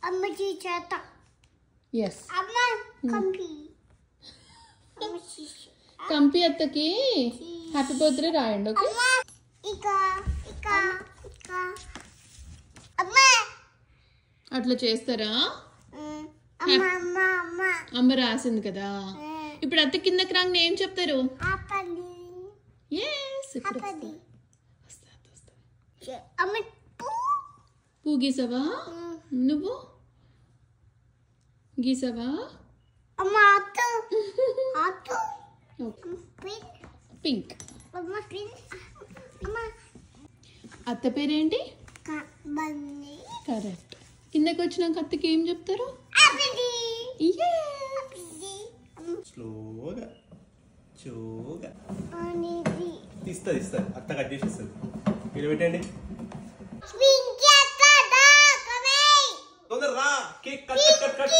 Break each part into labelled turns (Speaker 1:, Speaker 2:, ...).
Speaker 1: అమ్మ చేత
Speaker 2: ఎస్
Speaker 1: అమ్మ కంపి
Speaker 2: కంపి అత్తకి హ్యాపీ బర్త్డే రాయండి. ఓకే
Speaker 1: ఇక ఇక ఇక అమ్మ
Speaker 2: అట్లా చేస్తారా?
Speaker 1: అమ్మ అమ్మ అమ్మ
Speaker 2: అమ్మ రాసింది కదా. ఇప్పుడు అత్త కిందకి రాంగ్ ఏం చెప్తారు?
Speaker 1: ఆపండి
Speaker 2: ఎస్ ఇప్పుడు
Speaker 1: ఆపండి
Speaker 2: వస్తా.
Speaker 1: అమ్మ
Speaker 2: పూ గీసావా? నువ్వు గీసావా?
Speaker 1: అమ్మ ఆటో ఆటో
Speaker 2: పింక్.
Speaker 1: అమ్మ పింక్ అమ్మ
Speaker 2: అత్త పేరేంటి?
Speaker 1: బన్నీ
Speaker 2: కరెక్ట్. కిందకి వచ్చినాక అత్తకి ఏం చెప్తారు?
Speaker 1: ఆపండి
Speaker 3: స్లోగా చోగా
Speaker 1: అనేది
Speaker 3: తీస్తా అత్త కట్ చేసేస్తుంది. మీరు పెట్టండి. తొందర రా కేక్ కట్ కట్ కట్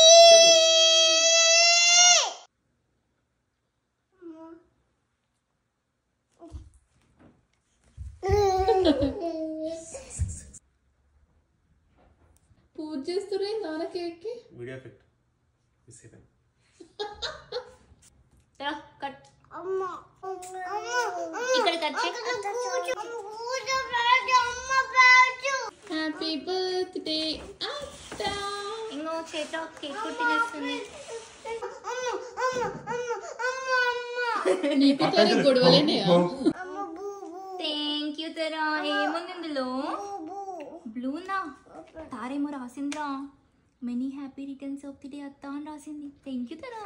Speaker 2: పూజ చేస్తురే నాన్న కేక్ కి.
Speaker 3: వీడియో ఎఫెక్ట్ మిస్ అయిపోయింది.
Speaker 4: కట్
Speaker 1: అమ్మ
Speaker 4: ఇక్కడ కట్
Speaker 2: హ్యాపీ బర్త్డే అత్త.
Speaker 4: ఇంకో చేతిలో కేక్ కుట్టినేస్తుంది.
Speaker 2: నీకు తన గొడవలేనాయా?
Speaker 4: Thank you Tara. ఏముంది ఇందులో? బ్లూనా? తారేమో రాసిందిరా. Many happy returns of the day అత్త అని రాసింది. థ్యాంక్ యూ తరా.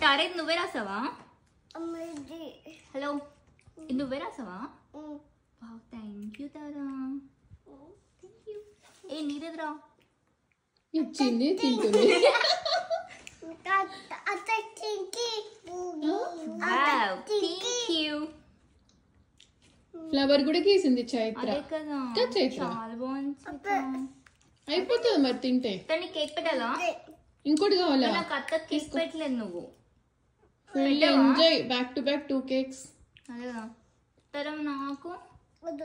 Speaker 4: తారే నువ్వే రాసావా? హలో ఇది నువ్వే రాసావా? Thank you Tara. Thank you. ఏ నీదేదిరా?
Speaker 2: ఇచ్చింది తింటుంది.
Speaker 4: Thank you.
Speaker 2: ఫ్లవర్ కూడా గీసింది చైత్ర.
Speaker 4: అదే కదా
Speaker 2: చైత్ర
Speaker 4: చాలా బాగుంది.
Speaker 2: అయిపోతుంది మరి తింటే.
Speaker 4: కానీ కేక్ పెట్టాలా?
Speaker 2: ఇంకోటి కావాలా?
Speaker 4: నాకు అత్త కేక్ పెట్టలేదు నువ్వు.
Speaker 2: Full enjoy. Back to back 2 cakes.
Speaker 4: అదే కదా. తరం నాకు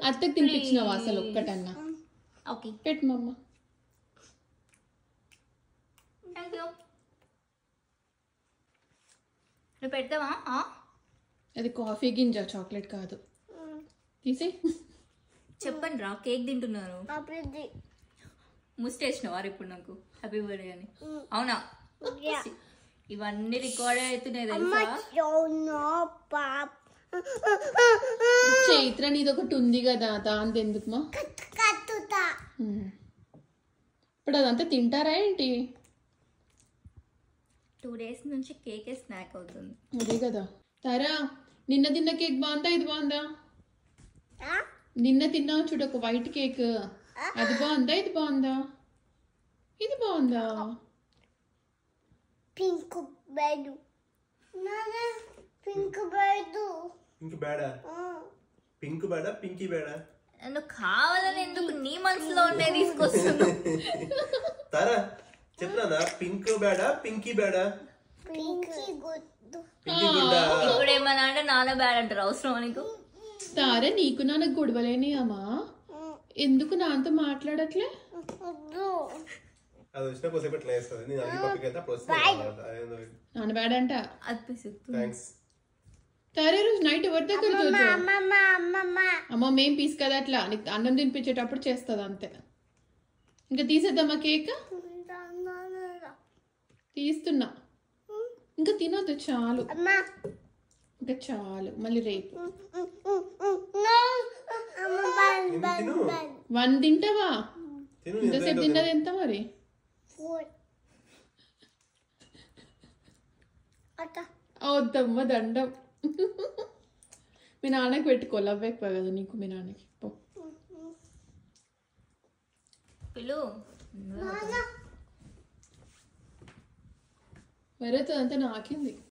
Speaker 2: అత్తకి తినిపించినావా అసలు ఒక్కటన్నా?
Speaker 4: ఓకే
Speaker 2: పెట్టు మమ్మ.
Speaker 4: Thank you. నువ్వు పెడతావా?
Speaker 2: అది కాఫీ గింజ, చాక్లెట్ కాదు. తీసే
Speaker 4: చెప్పండి రా. కేక్ తింటున్నారు. ముస్టేసినవారు ఇప్పుడు నాకు హ్యాపీ బర్త్డే అని. అవునా? ఇవన్నీ రికార్డ్ అవుతున్నాయి తెలుసా?
Speaker 2: చైత్ర నీది ఒకటి ఉంది కదా, దాంది ఎందుకు మా? ఇప్పుడు అదంతా తింటారా ఏంటి?
Speaker 4: 2 days నుంచి కేకే స్నాక్ అవుతుంది.
Speaker 2: అదే కదా. తారా నిన్న తిన్న కేక్ బాగుందా ఇది బాగుందా? నిన్న తిన్నావు చూడు ఒక వైట్ కేక్, అది బాగుందా ఇది బాగుందా? ఇది బాగుందా?
Speaker 1: Pink bed pink bed
Speaker 3: pink బేడా? పింక్ బేడా పింకీ బేడా?
Speaker 4: నువ్వు కావాలని ఎందుకు నీ మనసులో ఉండే తీసుకొస్తున్నావు?
Speaker 3: తారా చెప్తున్నా పింక్ బేడా పింకీ బేడా?
Speaker 1: పింకీ గుడ్
Speaker 3: పింకీ గుడ్డా?
Speaker 4: ఇప్పుడు ఏమన్నా అంటే నాన్న బ్యాడ్ అంటారు. అవసరం నీకు?
Speaker 2: తారా నీకు నాన్న గొడవలేని అమ్మా, ఎందుకు నాతో మాట్లాడట్లే?
Speaker 3: అది వచ్చిన కొద్దిసేపు ఎట్లా వేస్తుంది. నేను అడిగి పక్కకి అప్పుడు వస్తుంది.
Speaker 2: నాన్న బ్యాడ్ అంట.
Speaker 3: థ్యాంక్స్.
Speaker 2: తారే రోజు నైట్ ఎవరి దగ్గర చూద్దాం?
Speaker 1: అమ్మమ్మ అమ్మమ్మ
Speaker 2: అమ్మ మేం పీస్ కదా అట్లా నీకు అన్నం తినిపించేటప్పుడు చేస్తుంది అంతే. ఇంకా తీసేద్దామా కేక్? తీస్తున్నా. ఇంకా తినొద్దు చాలు, ఇంకా చాలు. మళ్ళీ రేపు 1 తింటావా? ఇంతసేపు తిన్నది ఎంత మరి? వద్దమ్మ దండం. మీ నాన్నకి పెట్టుకో, లవ్ ఎక్కువ కదా నీకు మీ నాన్నకి. పో
Speaker 4: పిలు.
Speaker 2: వేరే అంతా నాకింది.